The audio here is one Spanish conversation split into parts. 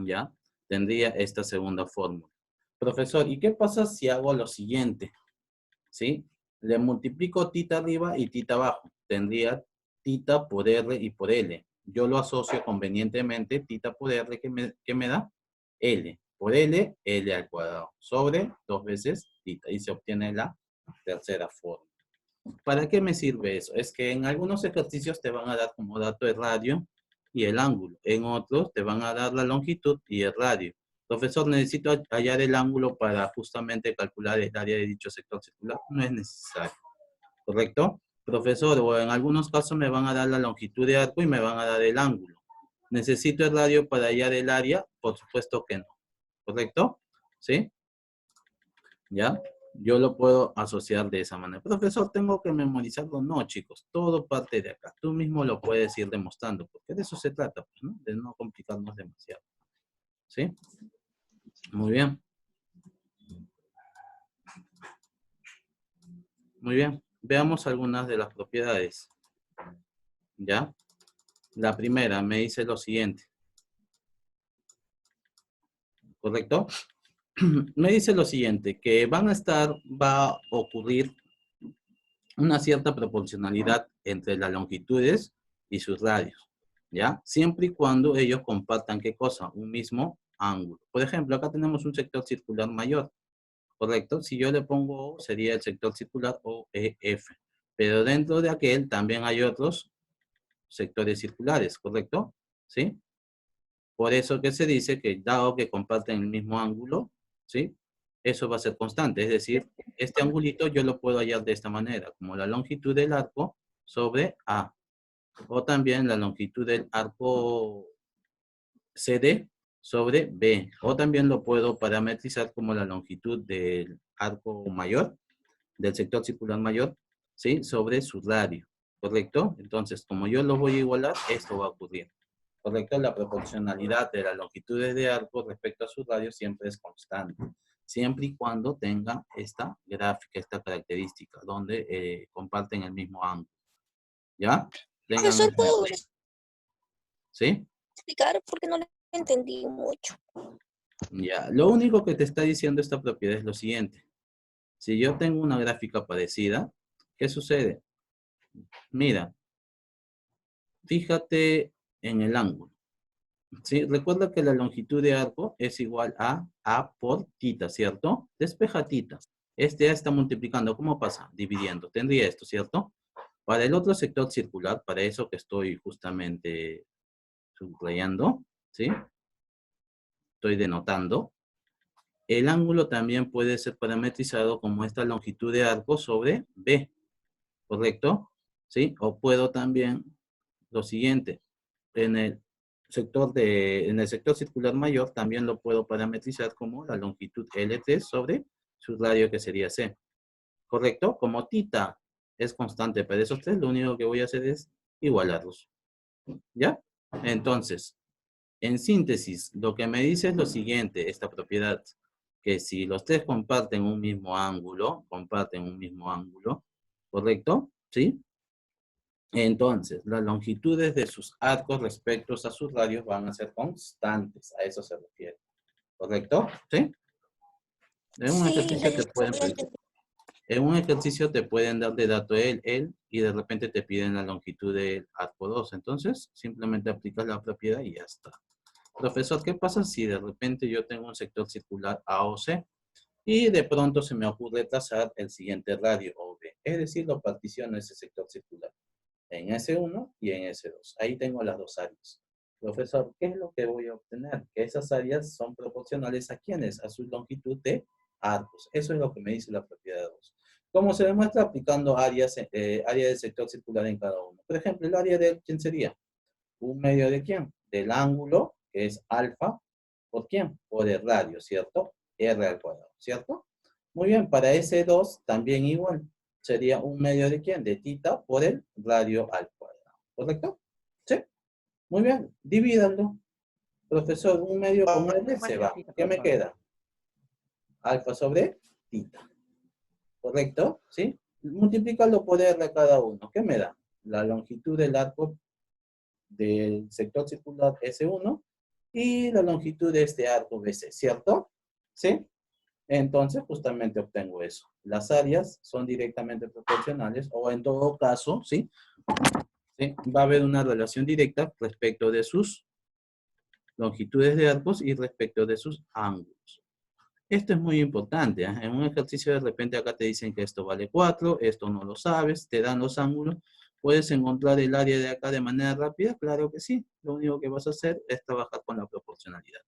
¿ya? Tendría esta segunda fórmula. Profesor, ¿y qué pasa si hago lo siguiente? ¿Sí? Le multiplico tita arriba y tita abajo. Tendría tita por R y por L. Yo lo asocio convenientemente, tita por R, ¿qué me da? L. Por L, L al cuadrado. Sobre 2 veces tita. Y se obtiene la tercera forma. ¿Para qué me sirve eso? Es que en algunos ejercicios te van a dar como dato el radio y el ángulo. En otros te van a dar la longitud y el radio. Profesor, necesito hallar el ángulo para justamente calcular el área de dicho sector circular. No es necesario. ¿Correcto? Profesor, o en algunos casos me van a dar la longitud de arco y me van a dar el ángulo. ¿Necesito el radio para hallar el área? Por supuesto que no. ¿Correcto? ¿Sí? ¿Ya? Yo lo puedo asociar de esa manera. Profesor, ¿tengo que memorizarlo? No, chicos. Todo parte de acá. Tú mismo lo puedes ir demostrando, porque de eso se trata, pues, ¿no? De no complicarnos demasiado. ¿Sí? Muy bien. Muy bien. Veamos algunas de las propiedades. ¿Ya? La primera me dice lo siguiente. ¿Correcto? Me dice lo siguiente, que va a ocurrir una cierta proporcionalidad entre las longitudes y sus radios, ¿ya? Siempre y cuando ellos compartan, ¿qué cosa? Un mismo ángulo. Por ejemplo, acá tenemos un sector circular mayor, ¿correcto? Si yo le pongo O, sería el sector circular OEF. Pero dentro de aquel también hay otros sectores circulares, ¿correcto? ¿Sí? Por eso que se dice que dado que comparten el mismo ángulo, ¿sí? Eso va a ser constante. Es decir, este angulito yo lo puedo hallar de esta manera, como la longitud del arco sobre A. O también la longitud del arco CD sobre B. O también lo puedo parametrizar como la longitud del arco mayor, del sector circular mayor, ¿sí? Sobre su radio, ¿correcto? Entonces, como yo lo voy a igualar, esto va a ocurrir. ¿Correcto? La proporcionalidad de las longitudes de arco respecto a su radio siempre es constante. Siempre y cuando tenga esta gráfica, esta característica, donde comparten el mismo ángulo. ¿Ya? Tengan Profesor, eso en ¿puedo cuenta. ¿Sí? explicar? Porque no le entendí mucho. Ya. Lo único que te está diciendo esta propiedad es lo siguiente. Si yo tengo una gráfica parecida, ¿qué sucede? Mira, fíjate en el ángulo. ¿Sí? Recuerda que la longitud de arco es igual a A por tita, ¿cierto? Despeja tita. Este A está multiplicando. ¿Cómo pasa? Dividiendo. Tendría esto, ¿cierto? Para el otro sector circular, para eso que estoy justamente subrayando, ¿sí? Estoy denotando. El ángulo también puede ser parametrizado como esta longitud de arco sobre B, ¿correcto? ¿Sí? O puedo también lo siguiente. En en el sector circular mayor también lo puedo parametrizar como la longitud L3 sobre su radio que sería C. ¿Correcto? Como tita es constante para esos tres, lo único que voy a hacer es igualarlos. ¿Ya? Entonces, en síntesis, lo que me dice es lo siguiente, esta propiedad, que si los tres comparten un mismo ángulo, ¿correcto? ¿Sí? Entonces, las longitudes de sus arcos respecto a sus radios van a ser constantes. A eso se refiere. ¿Correcto? ¿Sí? En un Sí, ejercicio te lo pueden voy a pedir. entender. En un ejercicio te pueden dar de dato él, y de repente te piden la longitud del arco 2. Entonces, simplemente aplicas la propiedad y ya está. Profesor, ¿qué pasa si de repente yo tengo un sector circular A o C y de pronto se me ocurre trazar el siguiente radio OB? Es decir, lo particiono ese sector circular en S1 y en S2. Ahí tengo las dos áreas. Profesor, ¿qué es lo que voy a obtener? Que esas áreas son proporcionales a quiénes? A su longitud de arcos. Eso es lo que me dice la propiedad 2. ¿Cómo se demuestra? Aplicando área del sector circular en cada uno. Por ejemplo, el área de ¿quién sería? ¿Un medio de quién? Del ángulo, que es alfa, ¿por quién? Por el radio, ¿cierto? R al cuadrado, ¿cierto? Muy bien, para S2 también igual. Sería un medio de quién? De tita por el radio al cuadrado, ¿correcto? ¿Sí? Muy bien, divídanlo. Profesor, un medio con L se va. ¿Qué me queda? Alfa sobre tita, ¿correcto? ¿Sí? Multiplícalo por R a cada uno. ¿Qué me da? La longitud del arco del sector circular S1 y la longitud de este arco BC, ¿cierto? ¿Sí? Entonces, justamente obtengo eso. Las áreas son directamente proporcionales, o en todo caso, ¿sí? ¿Sí? Va a haber una relación directa respecto de sus longitudes de arcos y respecto de sus ángulos. Esto es muy importante, ¿eh? En un ejercicio de repente acá te dicen que esto vale 4, esto no lo sabes, te dan los ángulos. ¿Puedes encontrar el área de acá de manera rápida? Claro que sí. Lo único que vas a hacer es trabajar con la proporcionalidad.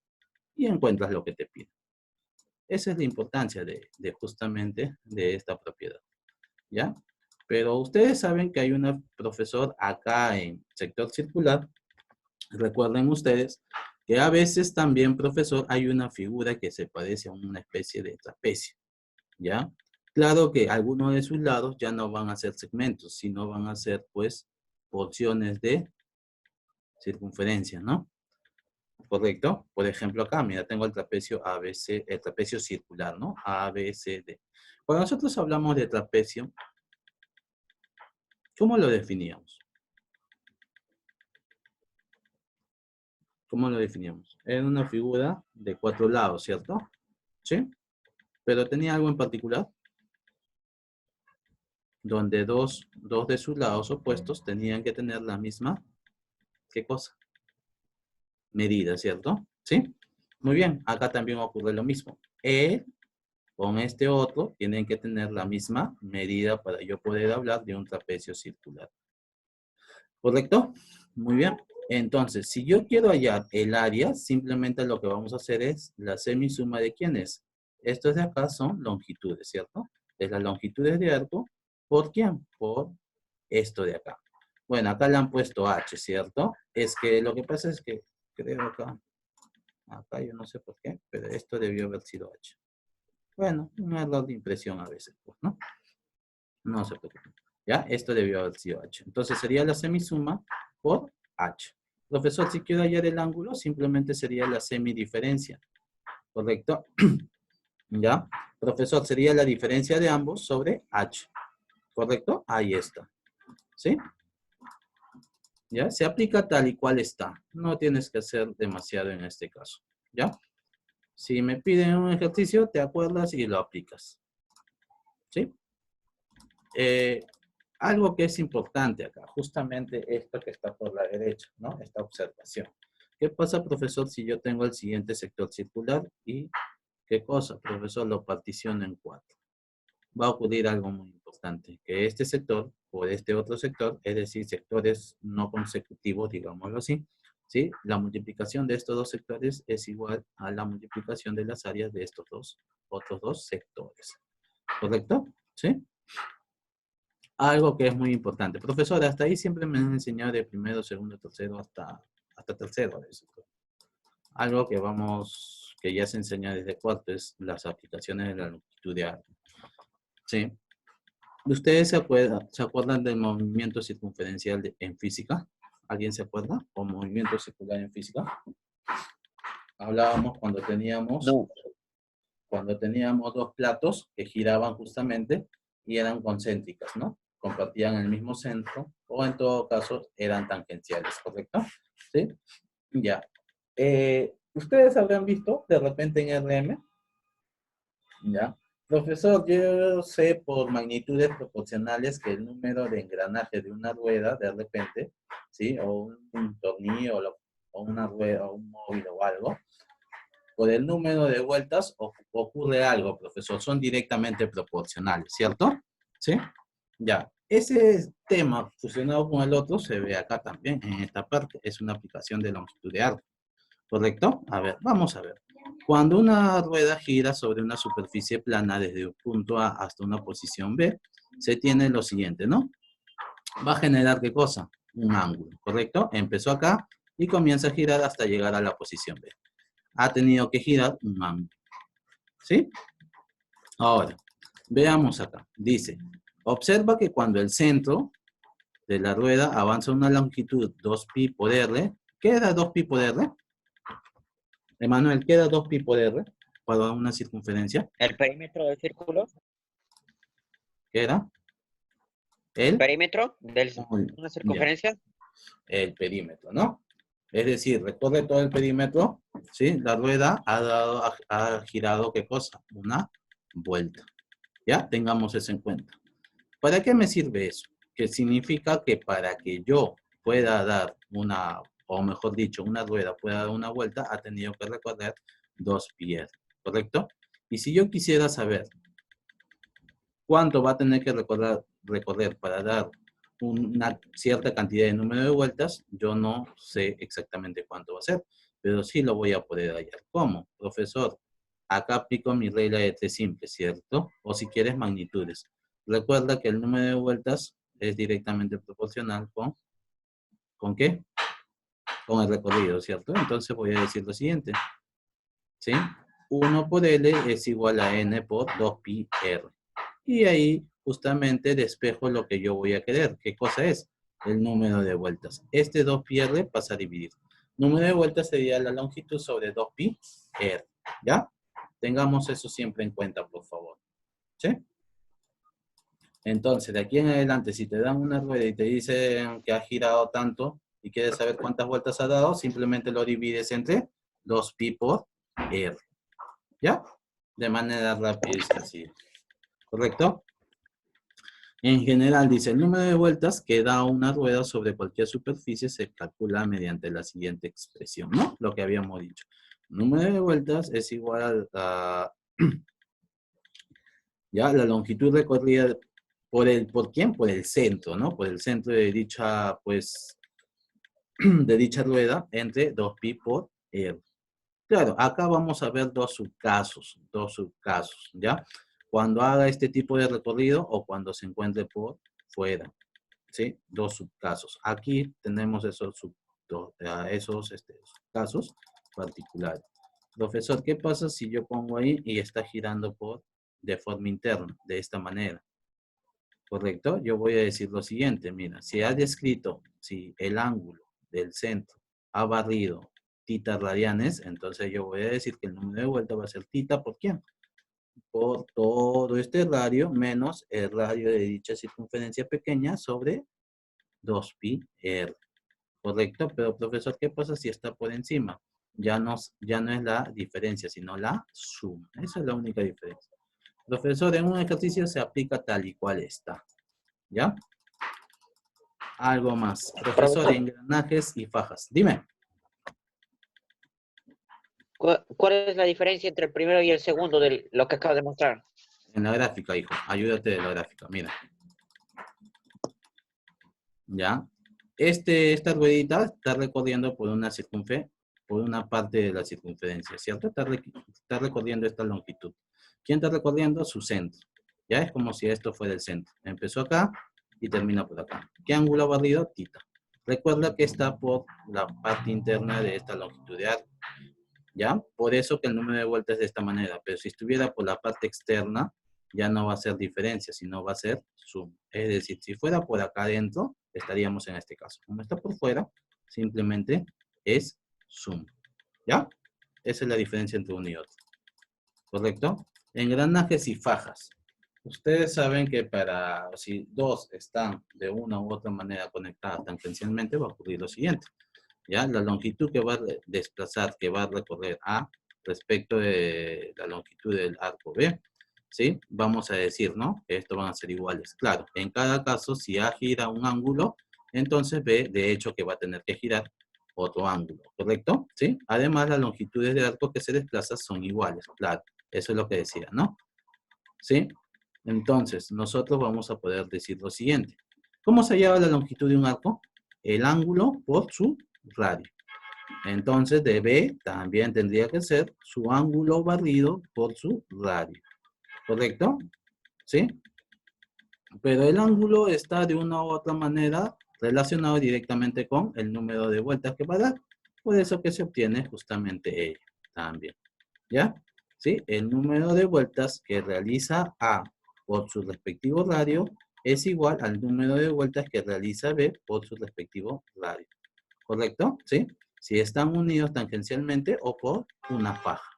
Y encuentras lo que te pide. Esa es la importancia de justamente de esta propiedad. ¿Ya? Pero ustedes saben que hay un profesor acá en sector circular. Recuerden ustedes que a veces también, profesor, hay una figura que se parece a una especie de trapecio. ¿Ya? Claro que algunos de sus lados ya no van a ser segmentos, sino van a ser, pues, porciones de circunferencia, ¿no? ¿Correcto? Por ejemplo, acá, mira, tengo el trapecio ABC, el trapecio circular, ¿no? ABCD. Cuando nosotros hablamos de trapecio, ¿cómo lo definíamos? ¿Cómo lo definíamos? Era una figura de 4 lados, ¿cierto? ¿Sí? Pero tenía algo en particular, donde dos de sus lados opuestos tenían que tener la misma, ¿qué cosa? Medida, ¿cierto? ¿Sí? Muy bien, acá también ocurre lo mismo. Con este otro tienen que tener la misma medida para yo poder hablar de un trapecio circular. ¿Correcto? Muy bien. Entonces, si yo quiero hallar el área, simplemente lo que vamos a hacer es la semisuma de ¿quiénes? Estos de acá son longitudes, ¿cierto? Es las longitudes de arco. ¿Por quién? Por esto de acá. Bueno, acá le han puesto H, ¿cierto? Es que lo que pasa es que creo acá yo no sé por qué, pero esto debió haber sido H. Bueno, un error de impresión a veces, pues, ¿no? No se preocupen. ¿Ya? Esto debió haber sido H. Entonces sería la semisuma por H. Profesor, si quiero hallar el ángulo, simplemente sería la semidiferencia. ¿Correcto? ¿Ya? Profesor, sería la diferencia de ambos sobre H. ¿Correcto? Ahí está. ¿Sí? ¿Ya? Se aplica tal y cual está. No tienes que hacer demasiado en este caso. ¿Ya? Si me piden un ejercicio, te acuerdas y lo aplicas. ¿Sí? Algo que es importante acá, justamente esto que está por la derecha, ¿no? Esta observación. ¿Qué pasa, profesor, si yo tengo el siguiente sector circular y qué cosa, profesor, lo particiono en 4? Va a ocurrir algo muy importante, que este sector por este otro sector, es decir, sectores no consecutivos, digámoslo así, ¿sí? La multiplicación de estos dos sectores es igual a la multiplicación de las áreas de estos otros dos sectores. ¿Correcto? ¿Sí? Algo que es muy importante. Profesor, hasta ahí siempre me han enseñado de primero, segundo, tercero, hasta tercero. Algo que ya se enseña desde cuarto es las aplicaciones de la longitud de arco. ¿Sí? ¿Ustedes se acuerdan del movimiento circunferencial en física? ¿Alguien se acuerda? ¿O movimiento circular en física? Hablábamos cuando teníamos dos platos que giraban justamente y eran concéntricas, ¿no? Compartían el mismo centro o en todo caso eran tangenciales, ¿correcto? ¿Sí? Ya. ¿Ustedes habrán visto de repente en RM? ¿Ya? Profesor, yo sé por magnitudes proporcionales que el número de engranajes de una rueda de repente, ¿sí? O un tornillo o una rueda o un móvil o algo, por el número de vueltas ocurre algo, profesor. Son directamente proporcionales, ¿cierto? ¿Sí? Ya. Ese tema fusionado con el otro se ve acá también, en esta parte. Es una aplicación de longitud de arco. ¿Correcto? A ver, vamos a ver. Cuando una rueda gira sobre una superficie plana desde un punto A hasta una posición B, se tiene lo siguiente, ¿no? Va a generar, ¿qué cosa? Un ángulo, ¿correcto? Empezó acá y comienza a girar hasta llegar a la posición B. Ha tenido que girar un ángulo. ¿Sí? Ahora, veamos acá. Dice, observa que cuando el centro de la rueda avanza una longitud 2pi por r, ¿qué era 2pi por r? Emanuel, ¿qué era 2pi por r para una circunferencia? ¿El perímetro del círculo? ¿Qué era? ¿El perímetro de una Ya, circunferencia? el perímetro, ¿no? Es decir, recorre todo el perímetro, ¿sí? La rueda ha girado, ¿qué cosa? Una vuelta. ¿Ya? Tengamos eso en cuenta. ¿Para qué me sirve eso? Que significa que para que yo pueda dar una, o mejor dicho, una rueda pueda dar una vuelta, ha tenido que recorrer 2 pi, ¿correcto? Y si yo quisiera saber cuánto va a tener que recorrer para dar una cierta cantidad de número de vueltas, yo no sé exactamente cuánto va a ser, pero sí lo voy a poder hallar. ¿Cómo? Profesor, acá aplico mi regla de 3 simple, ¿cierto? O si quieres, magnitudes. Recuerda que el número de vueltas es directamente proporcional ¿con qué? Con el recorrido, ¿cierto? Entonces voy a decir lo siguiente, ¿sí? 1 por L es igual a N por 2pi R. Y ahí justamente despejo lo que yo voy a querer. ¿Qué cosa es? El número de vueltas. Este 2pi R pasa a dividir. Número de vueltas sería la longitud sobre 2pi R. ¿Ya? Tengamos eso siempre en cuenta, por favor. ¿Sí? Entonces, de aquí en adelante, si te dan una rueda y te dicen que ha girado tanto y quieres saber cuántas vueltas ha dado, simplemente lo divides entre 2pi por R. ¿Ya? De manera rápida y sencilla. ¿Correcto? En general, dice, el número de vueltas que da una rueda sobre cualquier superficie se calcula mediante la siguiente expresión, ¿no? Lo que habíamos dicho. El número de vueltas es igual a ya la longitud recorrida ¿por quién? Por el centro, ¿no? Por el centro de dicha, pues, de dicha rueda entre 2pi por R. Claro, acá vamos a ver dos subcasos, ¿ya? Cuando haga este tipo de recorrido o cuando se encuentre por fuera, ¿sí? Dos subcasos. Aquí tenemos esos casos particulares. Profesor, ¿qué pasa si yo pongo ahí y está girando de forma interna, de esta manera? ¿Correcto? Yo voy a decir lo siguiente, mira, si ha descrito, si el ángulo del centro ha barrido tita radianes, entonces yo voy a decir que el número de vuelta va a ser tita, ¿por quién? Por todo este radio menos el radio de dicha circunferencia pequeña sobre 2pi R. ¿Correcto? Pero profesor, ¿qué pasa si está por encima? Ya no es la diferencia, sino la suma. Esa es la única diferencia. Profesor, en un ejercicio se aplica tal y cual está. ¿Ya? Algo más. Profesor, engranajes y fajas. Dime. ¿Cuál es la diferencia entre el primero y el segundo de lo que acabo de mostrar? En la gráfica, hijo. Ayúdate de la gráfica. Mira. ¿Ya? Esta ruedita está recorriendo por una parte de la circunferencia, ¿cierto? Está recorriendo esta longitud. ¿Quién está recorriendo? Su centro. Ya es como si esto fuera el centro. Empezó acá y termina por acá. ¿Qué ángulo barrido? Tita. Recuerda que está por la parte interna de esta longitud de arco. ¿Ya? Por eso que el número de vueltas es de esta manera. Pero si estuviera por la parte externa, ya no va a ser diferencia, sino va a ser suma. Es decir, si fuera por acá adentro, estaríamos en este caso. Como está por fuera, simplemente es suma. ¿Ya? Esa es la diferencia entre uno y otro. ¿Correcto? Engranajes y fajas. Ustedes saben que si dos están de una u otra manera conectadas tangencialmente, va a ocurrir lo siguiente. ¿Ya? La longitud que va a desplazar, que va a recorrer A respecto de la longitud del arco B, ¿sí? Vamos a decir, ¿no? Que estos van a ser iguales. Claro, en cada caso, si A gira un ángulo, entonces B, de hecho, que va a tener que girar otro ángulo, ¿correcto? ¿Sí? Además, las longitudes del arco que se desplaza son iguales, claro. Eso es lo que decía, ¿no? ¿Sí? Entonces, nosotros vamos a poder decir lo siguiente. ¿Cómo se llama la longitud de un arco? El ángulo por su radio. Entonces, de B también tendría que ser su ángulo barrido por su radio. ¿Correcto? ¿Sí? Pero el ángulo está de una u otra manera relacionado directamente con el número de vueltas que va a dar. Por eso que se obtiene justamente ello también. ¿Ya? ¿Sí? El número de vueltas que realiza A por su respectivo radio es igual al número de vueltas que realiza B por su respectivo radio. ¿Correcto? ¿Sí? Si están unidos tangencialmente o por una faja.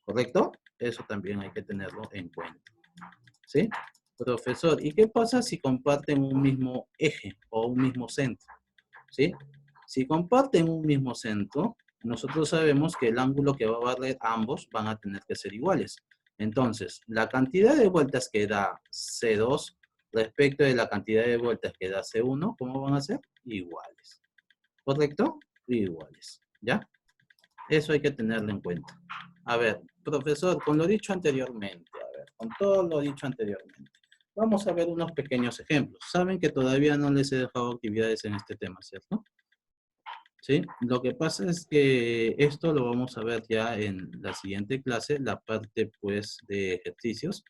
¿Correcto? Eso también hay que tenerlo en cuenta. ¿Sí? Profesor, ¿y qué pasa si comparten un mismo eje o un mismo centro? ¿Sí? Si comparten un mismo centro, nosotros sabemos que el ángulo que va a barrer ambos van a tener que ser iguales. Entonces, la cantidad de vueltas que da C2 respecto de la cantidad de vueltas que da C1, ¿cómo van a ser? Iguales. ¿Correcto? Iguales. ¿Ya? Eso hay que tenerlo en cuenta. A ver, profesor, con lo dicho anteriormente, con todo lo dicho anteriormente, vamos a ver unos pequeños ejemplos. Saben que todavía no les he dejado actividades en este tema, ¿cierto? ¿Sí? Lo que pasa es que esto lo vamos a ver ya en la siguiente clase, la parte pues de ejercicios,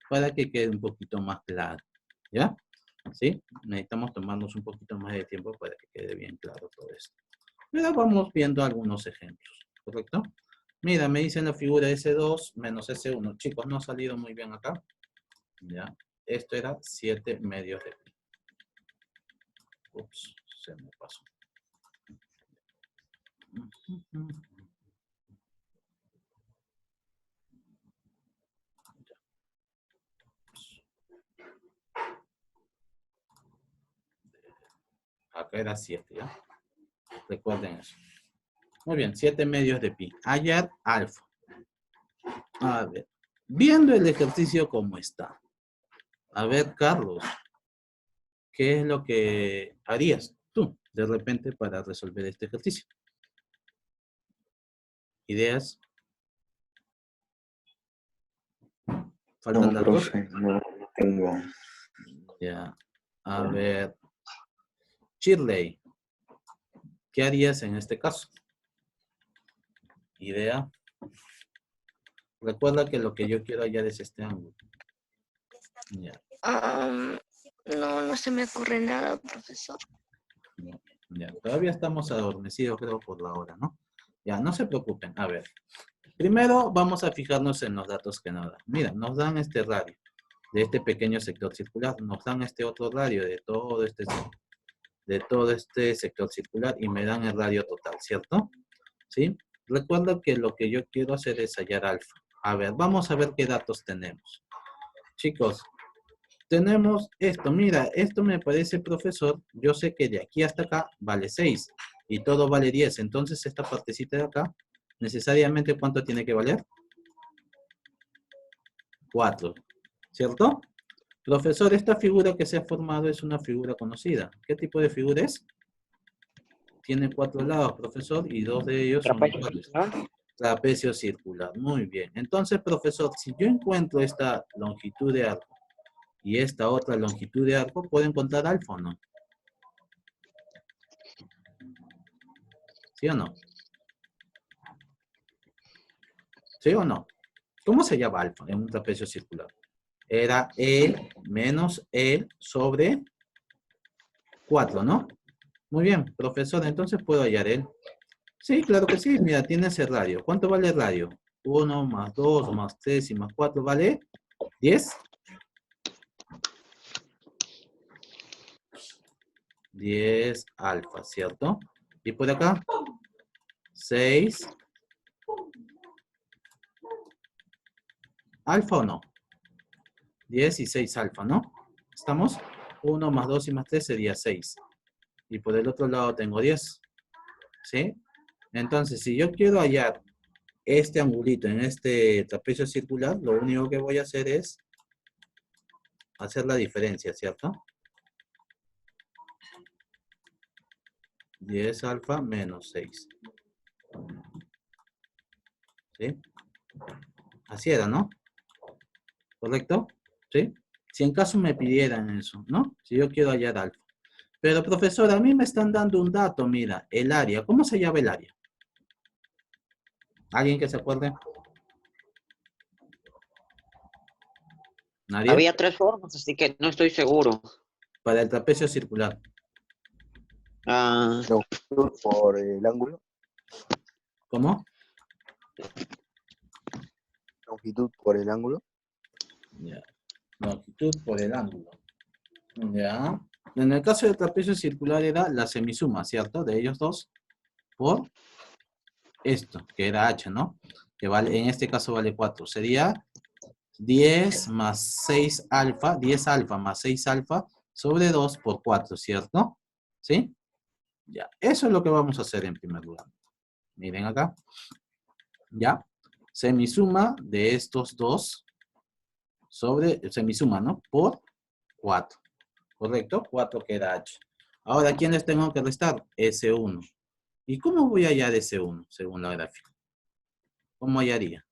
para que quede un poquito más claro. ¿Ya? ¿Sí? Necesitamos tomarnos un poquito más de tiempo para que quede bien claro todo esto. Pero vamos viendo algunos ejemplos, ¿correcto? Mira, me dicen la figura S2 menos S1. Chicos, no ha salido muy bien acá. ¿Ya? Esto era 7 medios de pi. Ups, se me pasó. Acá era 7, ¿ya? Recuerden eso. Muy bien, 7 medios de pi. Hallar alfa. A ver, viendo el ejercicio como está. A ver, Carlos, ¿qué es lo que harías tú de repente para resolver este ejercicio? ¿Ideas? ¿Faltan No, datos? profe, no tengo. Ya. A ver, Shirley, ¿qué harías en este caso? ¿Idea? Recuerda que lo que yo quiero hallar es este ángulo. Ya. No se me ocurre nada, profesor. Ya. Todavía estamos adormecidos, creo, por la hora, ¿no? Ya, no se preocupen. A ver. Primero vamos a fijarnos en los datos que nos dan. Mira, nos dan este radio de este pequeño sector circular. Nos dan este otro radio de todo este sector circular y me dan el radio total, ¿cierto? ¿Sí? Recuerda que lo que yo quiero hacer es hallar alfa. A ver, vamos a ver qué datos tenemos. Chicos, tenemos esto. Mira, esto me parece, profesor, yo sé que de aquí hasta acá vale 6 y todo vale 10. Entonces, esta partecita de acá, necesariamente, ¿cuánto tiene que valer? 4, ¿cierto? Profesor, esta figura que se ha formado es una figura conocida. ¿Qué tipo de figura es? Tiene 4 lados, profesor, y 2 de ellos son Trapecio iguales. circular. Trapecio circular, muy bien. Entonces, profesor, si yo encuentro esta longitud de arco y esta otra longitud de arco, ¿puedo encontrar alfa o no? ¿Sí o no? ¿Sí o no? ¿Cómo se llama alfa en un trapecio circular? Era E menos E sobre 4, ¿no? Muy bien, profesor, entonces puedo hallar él. Sí, claro que sí. Mira, tiene ese radio. ¿Cuánto vale el radio? 1 más 2 más 3 y más 4 vale 10. 10 alfa, ¿cierto? Y por acá, 6 alfa o no. 10 y 6 alfa, ¿no? ¿Estamos? 1 más 2 y más 3 sería 6. Y por el otro lado tengo 10. ¿Sí? Entonces, si yo quiero hallar este angulito en este trapecio circular, lo único que voy a hacer es hacer la diferencia, ¿cierto? 10 alfa menos 6. ¿Sí? Así era, ¿no? ¿Correcto? ¿Sí? Si en caso me pidieran eso, ¿no? Si yo quiero hallar alfa. Pero, profesor, a mí me están dando un dato, mira, el área. ¿Cómo se llama el área? ¿Alguien que se acuerde? ¿Nadie? Había 3 formas, así que no estoy seguro. Para el trapecio circular. Longitud por el ángulo. ¿Cómo? Longitud por el ángulo. Ya. Longitud por el ángulo. Ya. En el caso del trapecio circular era la semisuma, ¿cierto? De ellos dos por esto, que era h, ¿no? Que vale, en este caso vale 4. Sería 10 más 6 alfa, 10 alfa más 6 alfa sobre 2 por 4, ¿cierto? ¿Sí? Ya, eso es lo que vamos a hacer en primer lugar. Miren acá. Ya. Semisuma de estos dos sobre, semisuma, ¿no? Por 4. ¿Correcto? 4 queda H. Ahora, ¿quién les tengo que restar? S1. ¿Y cómo voy a hallar S1 según la gráfica? ¿Cómo hallaría?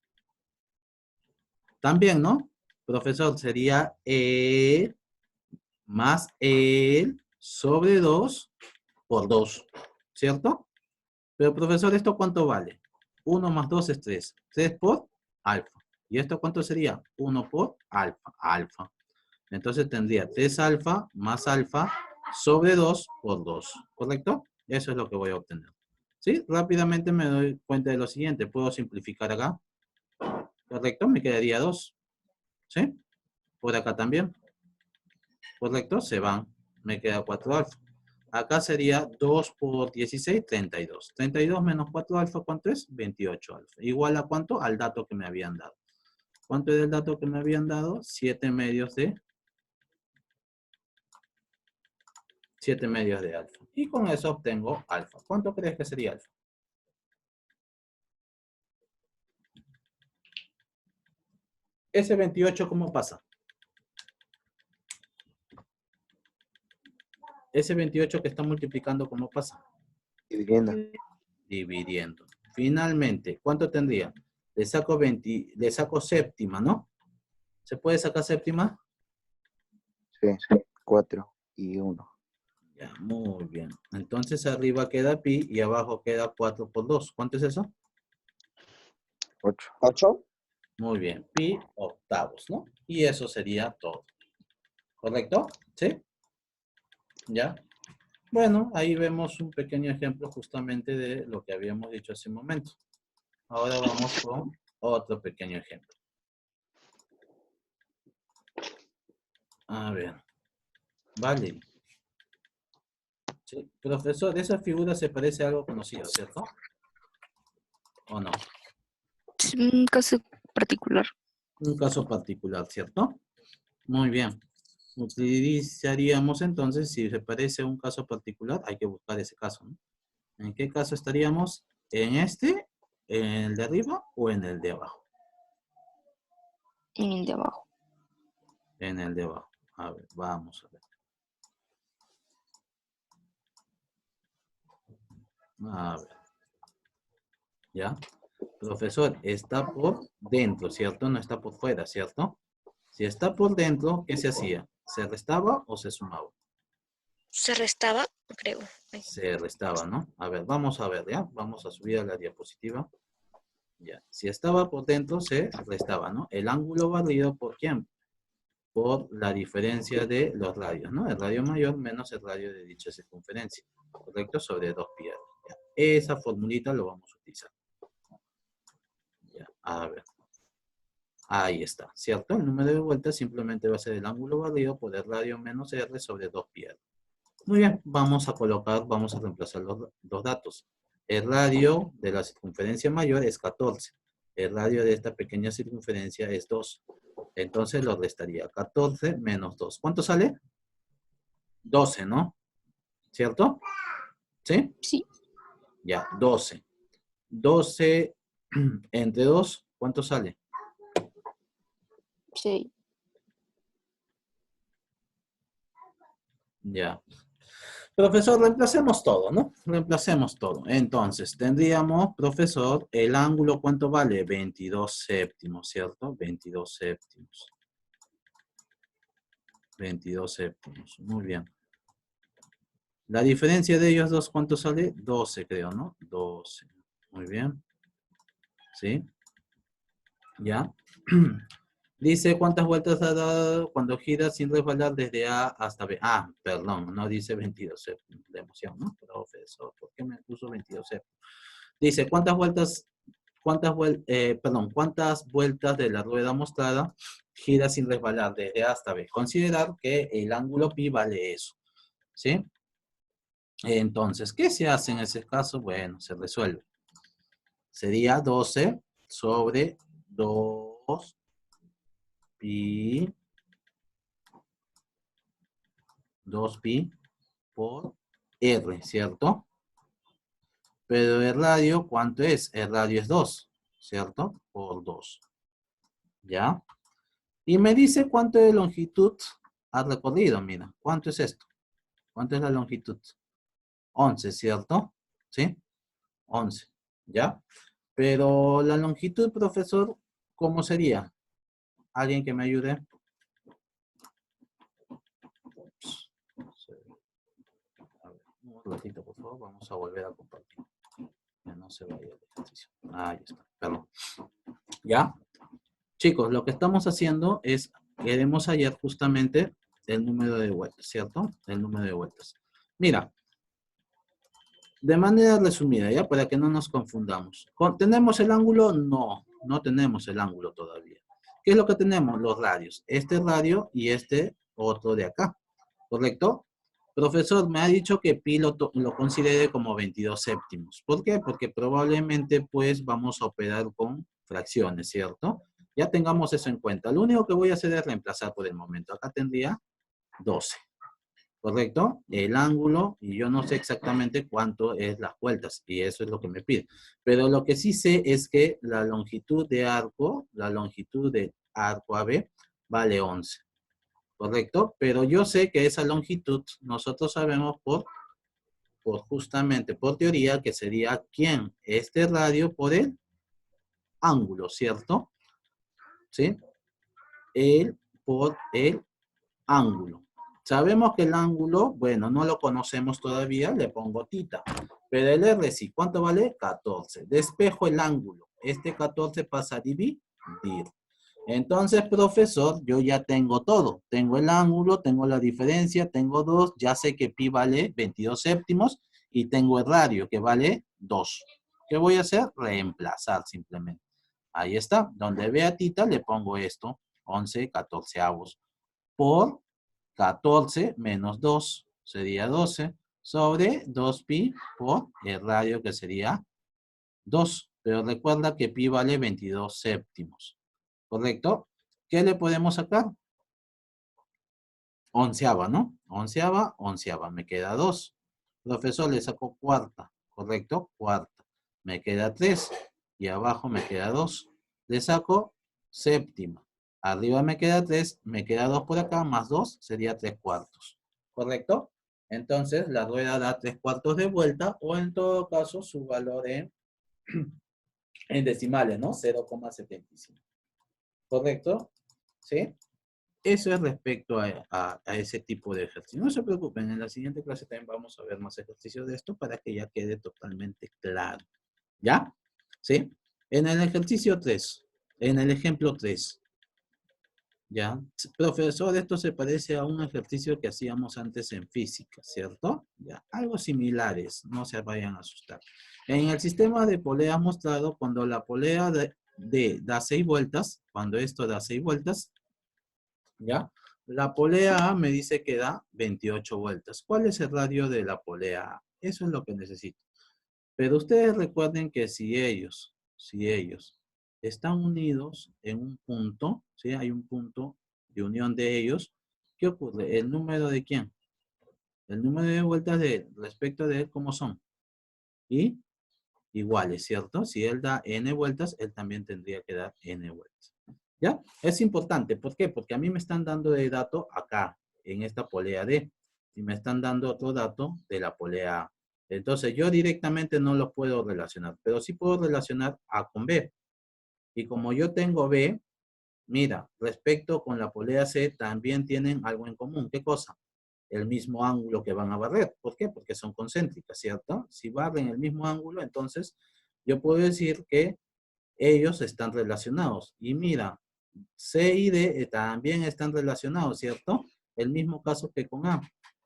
También, ¿no? Profesor, sería E más E sobre 2 por 2, ¿cierto? Pero, profesor, ¿esto cuánto vale? 1 más 2 es 3. 3 por alfa. ¿Y esto cuánto sería? 1 por alfa. Alfa. Entonces tendría 3 alfa más alfa sobre 2 por 2. ¿Correcto? Eso es lo que voy a obtener. ¿Sí? Rápidamente me doy cuenta de lo siguiente. Puedo simplificar acá. ¿Correcto? Me quedaría 2. ¿Sí? Por acá también. ¿Correcto? Se van. Me queda 4 alfa. Acá sería 2 por 16, 32. 32 menos 4 alfa, ¿cuánto es? 28 alfa. ¿Igual a cuánto? Al dato que me habían dado. ¿Cuánto es el dato que me habían dado? 7 medios de 7 medios de alfa. Y con eso obtengo alfa. ¿Cuánto crees que sería alfa? Ese 28, ¿cómo pasa? Ese 28 que está multiplicando, ¿cómo pasa? Dividiendo. Dividiendo. Finalmente, ¿cuánto tendría? Le saco 20, le saco séptima, ¿no? ¿Se puede sacar séptima? Sí, 4 y 1. Ya, muy bien. Entonces arriba queda pi y abajo queda 4 por 2. ¿Cuánto es eso? 8. 8. Muy bien. Pi octavos, ¿no? Y eso sería todo. ¿Correcto? ¿Sí? ¿Ya? Bueno, ahí vemos un pequeño ejemplo justamente de lo que habíamos dicho hace un momento. Ahora vamos con otro pequeño ejemplo. A ver. Vale. Sí, profesor, esa figura se parece a algo conocido, ¿cierto? ¿O no? Es un caso particular. Un caso particular, ¿cierto? Muy bien. Utilizaríamos entonces, si se parece a un caso particular, hay que buscar ese caso, ¿no? ¿En qué caso estaríamos? ¿En este, en el de arriba o en el de abajo? En el de abajo. En el de abajo. A ver, vamos a ver. A ver. ¿Ya? Profesor, está por dentro, ¿cierto? No está por fuera, ¿cierto? Si está por dentro, ¿qué se hacía? ¿Se restaba o se sumaba? Se restaba, creo. Ay, Se restaba, ¿no? A ver, vamos a ver, ¿ya? Vamos a subir a la diapositiva. Ya. Si estaba por dentro, se restaba, ¿no? El ángulo barrido, ¿por quién? Por la diferencia de los radios, ¿no? El radio mayor menos el radio de dicha circunferencia, ¿correcto? Sobre 2 pi. Ya. Esa formulita lo vamos a utilizar. Ya, a ver. Ahí está, ¿cierto? El número de vueltas simplemente va a ser el ángulo barrido por el radio menos R sobre 2pi. Muy bien, vamos a colocar, vamos a reemplazar los datos. El radio de la circunferencia mayor es 14. El radio de esta pequeña circunferencia es 2. Entonces lo restaría 14 menos 2. ¿Cuánto sale? 12, ¿no? ¿Cierto? ¿Sí? sí, Ya, 12. 12 entre 2, ¿cuánto sale? 6. Ya. Profesor, reemplacemos todo, ¿no? Reemplacemos todo. Entonces, tendríamos, profesor, el ángulo, ¿cuánto vale? 22 séptimos, ¿cierto? 22 séptimos. 22 séptimos. Muy bien. La diferencia de ellos dos, ¿cuánto sale? 12, creo, ¿no? 12. Muy bien. ¿Sí? ¿Ya? Dice cuántas vueltas ha dado cuando gira sin resbalar desde A hasta B. Ah, perdón, no dice 22 séptimos de emoción, ¿no? Profesor, ¿por qué me puso 22 séptimos? Dice cuántas vueltas de la rueda mostrada gira sin resbalar desde A hasta B. Considerar que el ángulo pi vale eso, ¿sí? Entonces, ¿qué se hace en ese caso? Bueno, se resuelve. Sería 12 sobre 2 pi 2pi por R, ¿cierto? Pero el radio, ¿cuánto es? El radio es 2, ¿cierto? Por 2. ¿Ya? Y me dice cuánto de longitud ha recorrido, mira. ¿Cuánto es esto? ¿Cuánto es la longitud? 11, ¿cierto? ¿Sí? 11, ¿ya? Pero la longitud, profesor, ¿cómo sería? ¿Alguien que me ayude? A ver, un ratito, por favor. Vamos a volver a compartir. Que no se vaya el ejercicio. Ahí está, perdón. ¿Ya? Chicos, lo que estamos haciendo es, queremos hallar justamente el número de vueltas, ¿cierto? El número de vueltas. Mira, de manera resumida, ¿ya? Para que no nos confundamos. ¿Tenemos el ángulo? No, no tenemos el ángulo todavía. ¿Qué es lo que tenemos? Los radios. Este radio y este otro de acá. ¿Correcto? Profesor, me ha dicho que pi lo considere como 22 séptimos. ¿Por qué? Porque probablemente pues vamos a operar con fracciones, ¿cierto? Ya tengamos eso en cuenta. Lo único que voy a hacer es reemplazar por el momento. Acá tendría 12. ¿Correcto? El ángulo, y yo no sé exactamente cuánto es las vueltas, y eso es lo que me pide. Pero lo que sí sé es que la longitud de arco AB, vale 11. ¿Correcto? Pero yo sé que esa longitud, nosotros sabemos justamente por teoría, que sería ¿quién? Este radio por el ángulo, ¿cierto? ¿Sí? Por el ángulo. Sabemos que el ángulo, bueno, no lo conocemos todavía, le pongo tita. Pero el R sí, ¿cuánto vale? 14. Despejo el ángulo. Este 14 pasa a dividir. Entonces, profesor, yo ya tengo todo. Tengo el ángulo, tengo la diferencia, tengo 2, ya sé que pi vale 22 séptimos y tengo el radio que vale 2. ¿Qué voy a hacer? Reemplazar simplemente. Ahí está. Donde vea tita le pongo esto, 11 catorceavos por 14 menos 2 sería 12 sobre 2pi por el radio que sería 2. Pero recuerda que pi vale 22 séptimos. ¿Correcto? ¿Qué le podemos sacar? Onceava, ¿no? Onceava. Me queda 2. Profesor, le saco cuarta. ¿Correcto? Cuarta. Me queda 3. Y abajo me queda 2. Le saco séptima. Arriba me queda 3. Me queda 2 por acá. Más 2 sería 3 cuartos. ¿Correcto? Entonces, la rueda da 3 cuartos de vuelta. O en todo caso, su valor en decimales, ¿no? 0,75. ¿Correcto? ¿Sí? Eso es respecto a ese tipo de ejercicio. No se preocupen, en la siguiente clase también vamos a ver más ejercicios de esto para que ya quede totalmente claro. ¿Ya? ¿Sí? En el ejercicio 3, en el ejemplo 3, ¿ya? Profesor, esto se parece a un ejercicio que hacíamos antes en física, ¿cierto? Ya, algo similares, no se vayan a asustar. En el sistema de poleas mostrado, cuando la polea da 6 vueltas, cuando esto da 6 vueltas, ¿ya? La polea A me dice que da 28 vueltas. ¿Cuál es el radio de la polea A? Eso es lo que necesito. Pero ustedes recuerden que si ellos están unidos en un punto, ¿sí? Hay un punto de unión de ellos, ¿qué ocurre? ¿El número de quién? El número de vueltas respecto de él, ¿cómo son? Y iguales, ¿cierto? Si él da n vueltas, él también tendría que dar n vueltas. ¿Ya? Es importante. ¿Por qué? Porque a mí me están dando de dato acá, en esta polea D. Y me están dando otro dato de la polea A. Entonces, yo directamente no los puedo relacionar. Pero sí puedo relacionar A con B. Y como yo tengo B, mira, respecto con la polea C, también tienen algo en común. ¿Qué cosa? El mismo ángulo que van a barrer. ¿Por qué? Porque son concéntricas, ¿cierto? Si barren el mismo ángulo, entonces yo puedo decir que ellos están relacionados. Y mira, C y D también están relacionados, ¿cierto? El mismo caso que con A,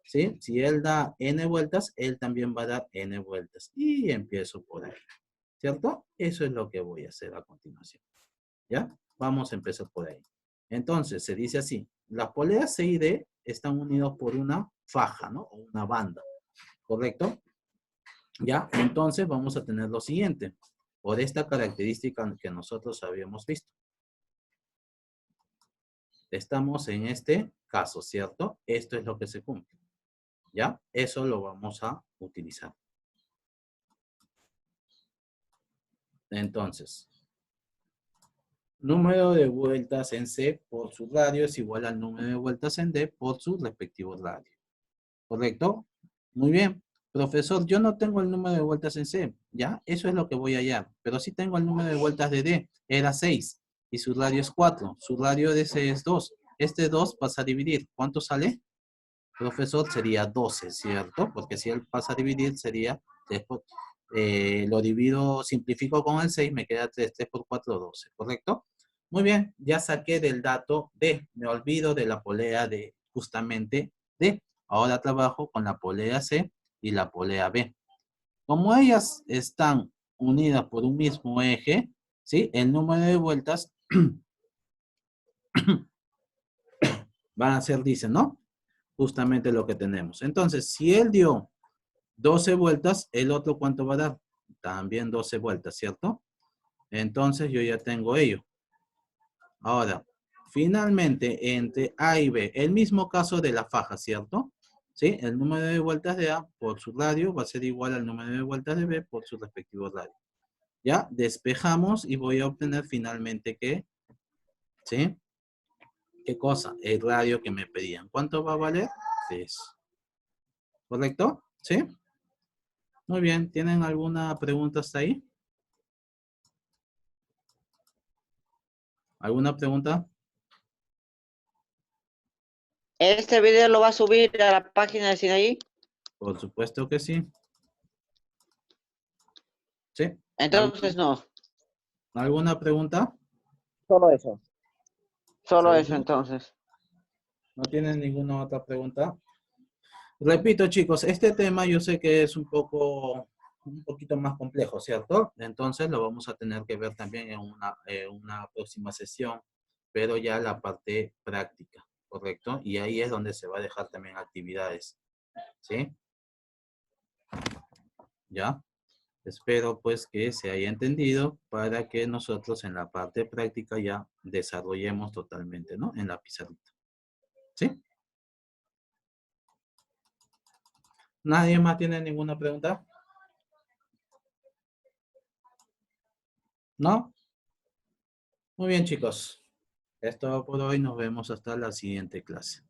¿sí? Si él da n vueltas, él también va a dar n vueltas. Y empiezo por ahí, ¿cierto? Eso es lo que voy a hacer a continuación, ¿ya? Vamos a empezar por ahí. Entonces, se dice así, las poleas C y D están unidos por una faja, ¿no? O una banda, ¿correcto? ¿Ya? Entonces, vamos a tener lo siguiente, por esta característica que nosotros habíamos visto. Estamos en este caso, ¿cierto? Esto es lo que se cumple. ¿Ya? Eso lo vamos a utilizar. Entonces, número de vueltas en C por su radio es igual al número de vueltas en D por su respectivo radio. ¿Correcto? Muy bien. Profesor, yo no tengo el número de vueltas en C, ¿ya? Eso es lo que voy a hallar. Pero sí tengo el número de vueltas de D. Era 6 y su radio es 4. Su radio de C es 2. Este 2 pasa a dividir. ¿Cuánto sale? Profesor, sería 12, ¿cierto? Porque si él pasa a dividir sería 3 por... lo divido, simplifico con el 6, me queda 3. 3 por 4, 12, ¿correcto? Muy bien, ya saqué del dato D. Me olvido de la polea de justamente D. Ahora trabajo con la polea C y la polea B. Como ellas están unidas por un mismo eje, ¿sí? El número de vueltas van a ser, dicen, ¿no? Justamente lo que tenemos. Entonces, si él dio 12 vueltas, ¿el otro cuánto va a dar? También 12 vueltas, ¿cierto? Entonces, yo ya tengo ello. Ahora, finalmente, entre A y B, el mismo caso de la faja, ¿cierto? ¿Sí? El número de vueltas de A por su radio va a ser igual al número de vueltas de B por su respectivo radio. Ya, despejamos y voy a obtener finalmente que, ¿sí? ¿Qué cosa? El radio que me pedían. ¿Cuánto va a valer? 3. ¿Correcto? ¿Sí? Muy bien. ¿Tienen alguna pregunta hasta ahí? ¿Alguna pregunta? ¿Este video lo va a subir a la página de Sinaí? Por supuesto que sí. ¿Sí? Entonces no. ¿Alguna pregunta? Solo eso. Solo eso ¿Seguro? entonces. ¿No tienen ninguna otra pregunta? Repito, chicos, este tema yo sé que es un poquito más complejo, ¿cierto? Entonces lo vamos a tener que ver también en una próxima sesión, pero ya la parte práctica, ¿correcto? Y ahí es donde se va a dejar también actividades, ¿sí? ¿Ya? Espero pues que se haya entendido para que nosotros en la parte práctica ya desarrollemos totalmente, ¿no? En la pizarrita, ¿sí? ¿Nadie más tiene ninguna pregunta? ¿No? Muy bien, chicos. Es todo por hoy. Nos vemos hasta la siguiente clase.